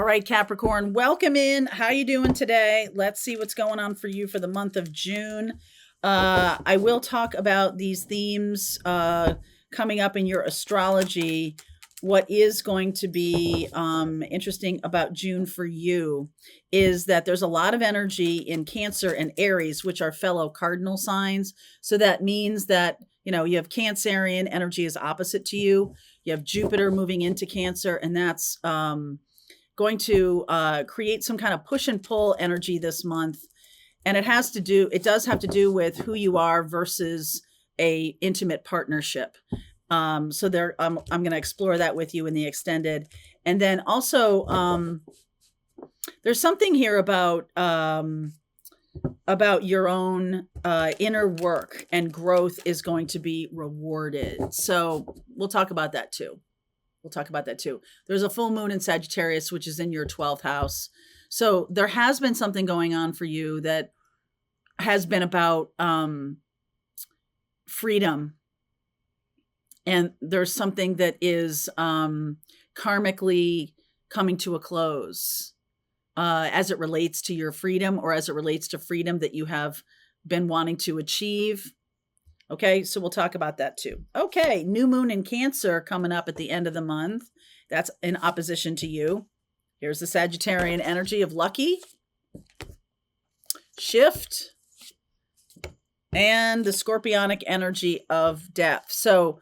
All right, Capricorn, welcome in. How you doing today? Let's see what's going on for you for the month of June. I will talk about these themes coming up in your astrology. What is going to be interesting about June for you is that there's a lot of energy in Cancer and Aries, which are fellow cardinal signs. So that means that, you have Cancerian energy is opposite to you. You have Jupiter moving into Cancer, and that's going to create some kind of push and pull energy this month. And it does have to do with who you are versus a intimate partnership. So there, I'm going to explore that with you in the extended. And then also, there's something here about your own inner work and growth is going to be rewarded. So we'll talk about that too. There's a full moon in Sagittarius, which is in your 12th house. So there has been something going on for you that has been about freedom. And there's something that is karmically coming to a close as it relates to your freedom or as it relates to freedom that you have been wanting to achieve. Okay, so we'll talk about that too. Okay, new moon in Cancer coming up at the end of the month. That's in opposition to you. Here's the Sagittarian energy of lucky, shift, and the Scorpionic energy of death. So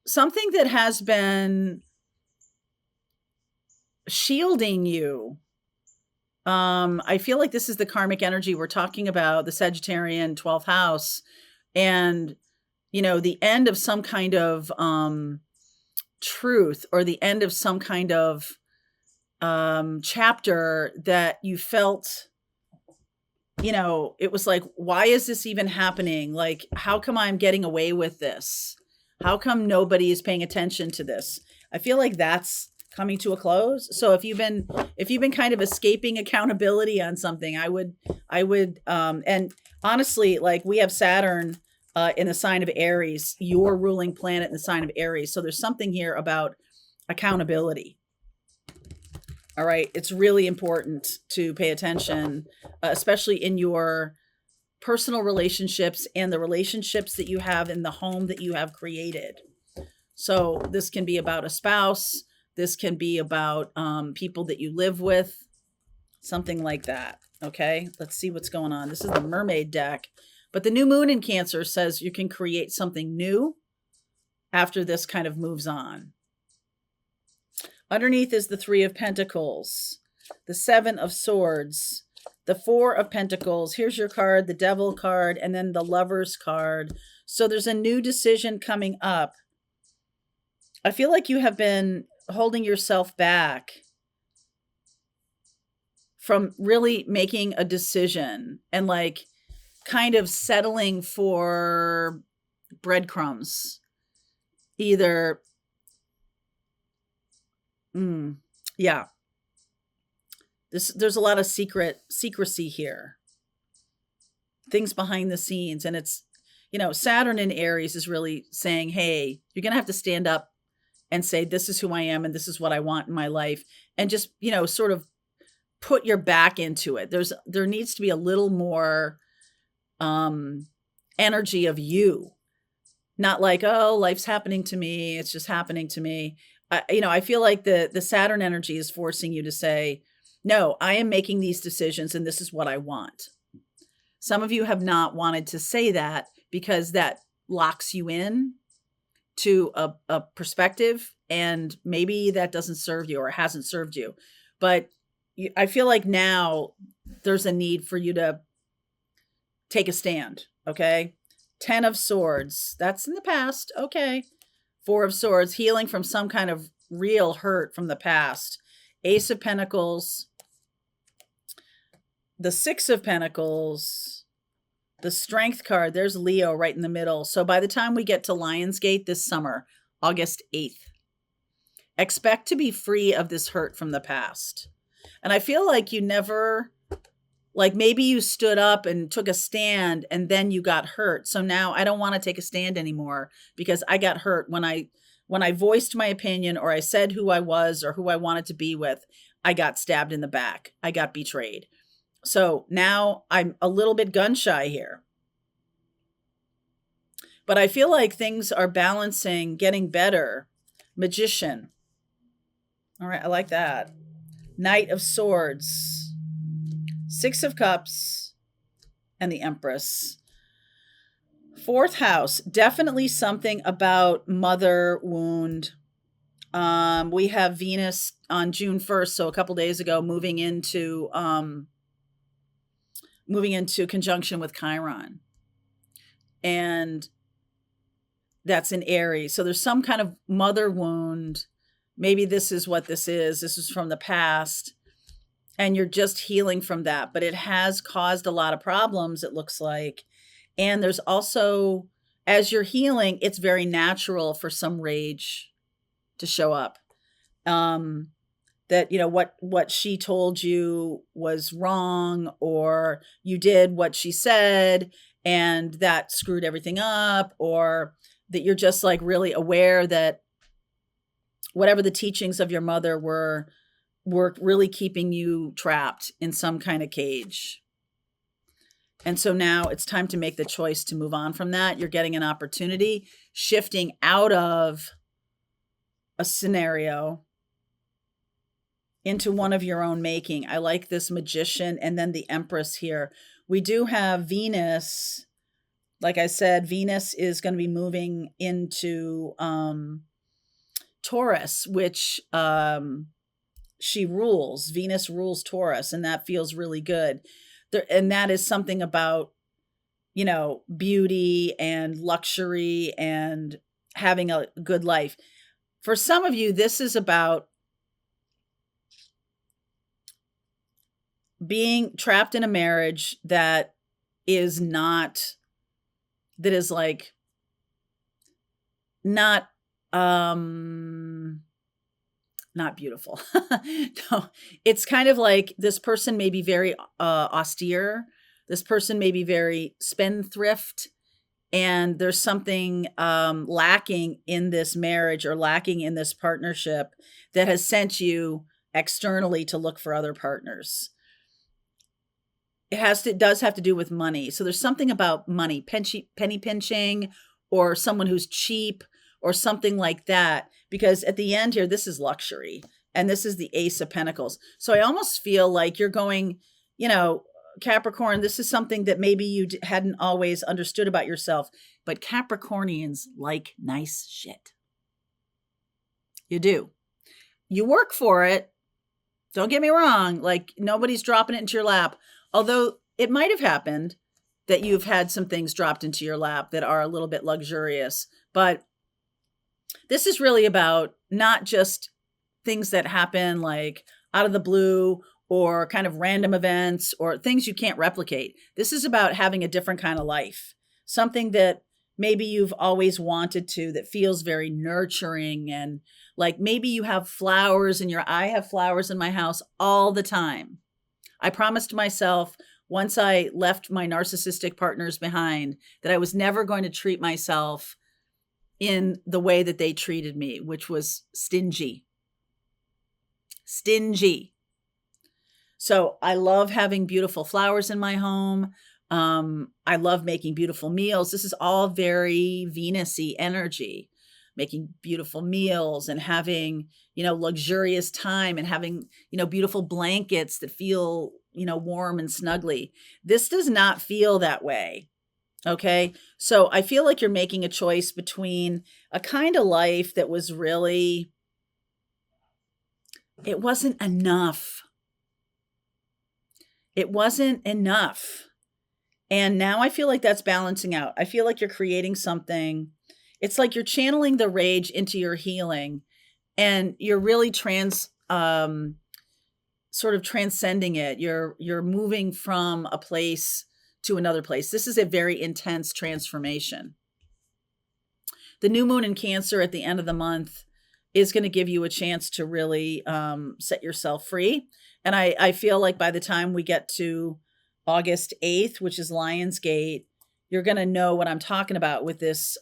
something that has been shielding you. I feel like this is the karmic energy we're talking about, the Sagittarian 12th house. And the end of some kind of truth or the end of some kind of chapter that you felt, it was like, why is this even happening? Like, how come I'm getting away with this? How come nobody is paying attention to this? I feel like that's coming to a close. So if you've been kind of escaping accountability on something, I would, and honestly, like we have Saturn in the sign of Aries, your ruling planet in the sign of Aries. So there's something here about accountability. All right. It's really important to pay attention, especially in your personal relationships and the relationships that you have in the home that you have created. So this can be about a spouse. This can be about people that you live with, something like that. Okay. Let's see what's going on. This is the Mermaid deck. But the new moon in Cancer says you can create something new after this kind of moves on. Underneath is the Three of Pentacles, the Seven of Swords, the Four of Pentacles. Here's your card, the Devil card, and then the Lover's card. So there's a new decision coming up. I feel like you have been holding yourself back from really making a decision and like kind of settling for breadcrumbs. Either, yeah. There's a lot of secrecy here. Things behind the scenes. And it's, Saturn in Aries is really saying, hey, you're going to have to stand up and say, this is who I am and this is what I want in my life. And just, sort of put your back into it. There needs to be a little more energy of you, not like, oh, life's happening to me. It's just happening to me. I feel like the Saturn energy is forcing you to say, no, I am making these decisions and this is what I want. Some of you have not wanted to say that because that locks you in to a perspective and maybe that doesn't serve you or hasn't served you. But I feel like now there's a need for you to take a stand. Okay. 10 of Swords. That's in the past. Okay. 4 of Swords, healing from some kind of real hurt from the past. Ace of Pentacles, the 6 of Pentacles, the Strength card. There's Leo right in the middle. So by the time we get to Lionsgate this summer, August 8th, expect to be free of this hurt from the past. And I feel like you never, like maybe you stood up and took a stand and then you got hurt. So now I don't want to take a stand anymore because I got hurt when I voiced my opinion or I said who I was or who I wanted to be with. I got stabbed in the back. I got betrayed. So now I'm a little bit gun shy here. But I feel like things are balancing, getting better. Magician. All right, I like that. Knight of Swords. Six of Cups and the Empress. Fourth house, definitely something about mother wound. We have Venus on June 1st, so a couple days ago, moving into conjunction with Chiron. And that's in Aries. So there's some kind of mother wound. Maybe this is what this is. This is from the past. And you're just healing from that. But it has caused a lot of problems, it looks like. And there's also, as you're healing, it's very natural for some rage to show up. That, what she told you was wrong, or you did what she said and that screwed everything up, or that you're just like really aware that whatever the teachings of your mother were really keeping you trapped in some kind of cage. And so now it's time to make the choice to move on from that. You're getting an opportunity, shifting out of a scenario into one of your own making. I like this Magician and then the Empress here. We do have Venus. Like I said, Venus is going to be moving into Taurus, which she rules. Venus rules Taurus, and that feels really good. And that is something about, beauty and luxury and having a good life. For some of you, this is about being trapped in a marriage that is not not beautiful. No, it's kind of like this person may be very austere. This person may be very spendthrift, and there's something lacking in this marriage or lacking in this partnership that has sent you externally to look for other partners. It does have to do with money. So there's something about money, penny pinching, or someone who's cheap, or something like that. Because at the end here, this is luxury, and this is the Ace of Pentacles. So I almost feel like you're going, Capricorn, this is something that maybe you hadn't always understood about yourself, but Capricornians like nice shit. You do. You work for it. Don't get me wrong. Like, nobody's dropping it into your lap. Although it might have happened that you've had some things dropped into your lap that are a little bit luxurious. But this is really about not just things that happen like out of the blue or kind of random events or things you can't replicate. This is about having a different kind of life, something that maybe you've always wanted to, that feels very nurturing. And like maybe you have flowers I have flowers in my house all the time. I promised myself once I left my narcissistic partners behind that I was never going to treat myself in the way that they treated me, which was stingy. Stingy. So I love having beautiful flowers in my home. I love making beautiful meals. This is all very Venus-y energy, making beautiful meals and having, luxurious time and having, beautiful blankets that feel, warm and snuggly. This does not feel that way. Okay. So I feel like you're making a choice between a kind of life that was really, it wasn't enough. It wasn't enough. And now I feel like that's balancing out. I feel like you're creating something. It's like you're channeling the rage into your healing, and you're really sort of transcending it. You're moving from a place to another place. This is a very intense transformation. The new moon in Cancer at the end of the month is going to give you a chance to really set yourself free. And I feel like by the time we get to August 8th, which is Lionsgate, you're going to know what I'm talking about with this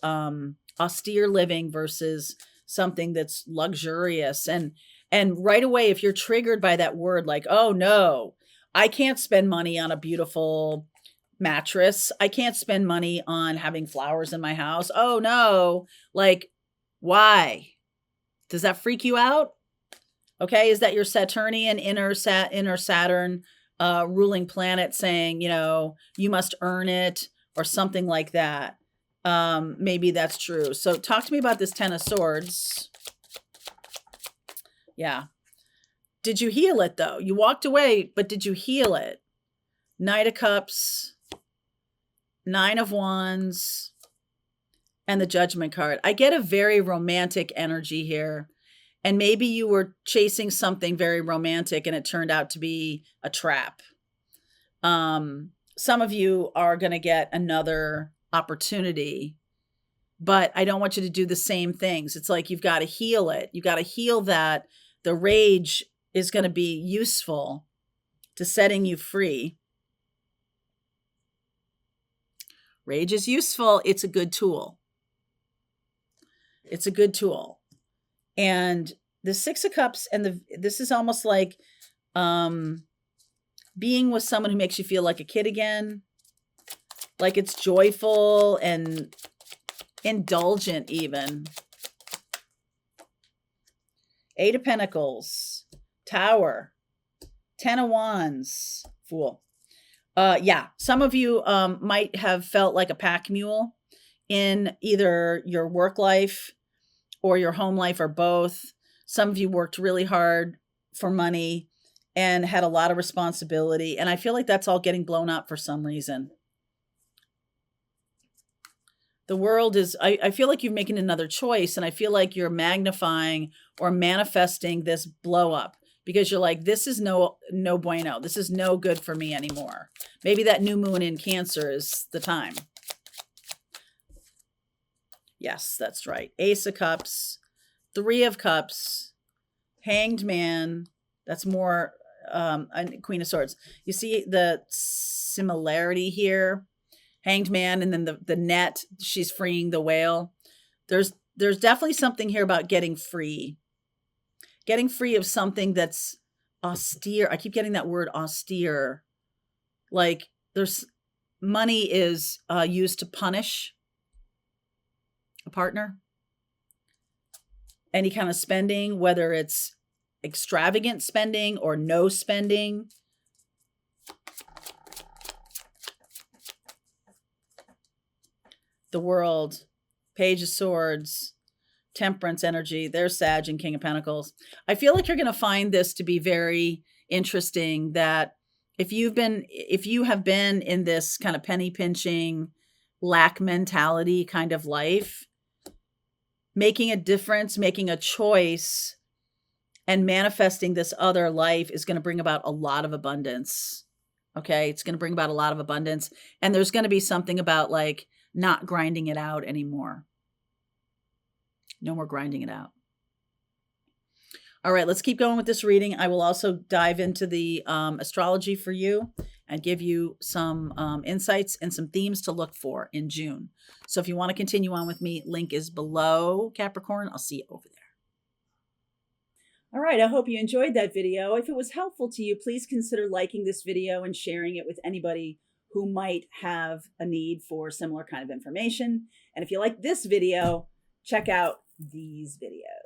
austere living versus something that's luxurious. And And right away, if you're triggered by that word, like, oh no, I can't spend money on a beautiful mattress. I can't spend money on having flowers in my house. Oh no. Like, why? Does that freak you out? Okay. Is that your Saturnian inner Saturn ruling planet saying, you must earn it or something like that? Maybe that's true. So talk to me about this Ten of Swords. Yeah. Did you heal it though? You walked away, but did you heal it? Knight of Cups, Nine of Wands, and the Judgment card. I get a very romantic energy here. And maybe you were chasing something very romantic and it turned out to be a trap. Some of you are going to get another opportunity, but I don't want you to do the same things. It's like you've got to heal it. You got to heal that. The rage is going to be useful to setting you free. Rage is useful. It's a good tool. It's a good tool. And the Six of Cups and this is almost like being with someone who makes you feel like a kid again. Like it's joyful and indulgent even. Eight of Pentacles, Tower, Ten of Wands, Fool. Yeah, some of you might have felt like a pack mule in either your work life or your home life or both. Some of you worked really hard for money and had a lot of responsibility. And I feel like that's all getting blown up for some reason. The world is, I feel like you're making another choice, and I feel like you're magnifying or manifesting this blow up because you're like, this is no bueno. This is no good for me anymore. Maybe that new moon in Cancer is the time. Yes, that's right. Ace of Cups, Three of Cups, Hanged Man. That's more Queen of Swords. You see the similarity here? Hanged Man, and then the net, she's freeing the whale. There's definitely something here about getting free. Getting free of something that's austere. I keep getting that word austere. Like there's money is used to punish a partner. Any kind of spending, whether it's extravagant spending or no spending. The World, Page of Swords, Temperance energy. There's Sag and King of Pentacles. I feel like you're going to find this to be very interesting, that if you have been in this kind of penny pinching, lack mentality kind of life, making a difference, making a choice, and manifesting this other life is going to bring about a lot of abundance. Okay. It's going to bring about a lot of abundance. And there's going to be something about like not grinding it out anymore. No more grinding it out. All right, let's keep going with this reading. I will also dive into the astrology for you and give you some insights and some themes to look for in June. So if you want to continue on with me, link is below, Capricorn. I'll see you over there. All right, I hope you enjoyed that video. If it was helpful to you, please consider liking this video and sharing it with anybody who might have a need for similar kind of information. And if you like this video, check out these videos.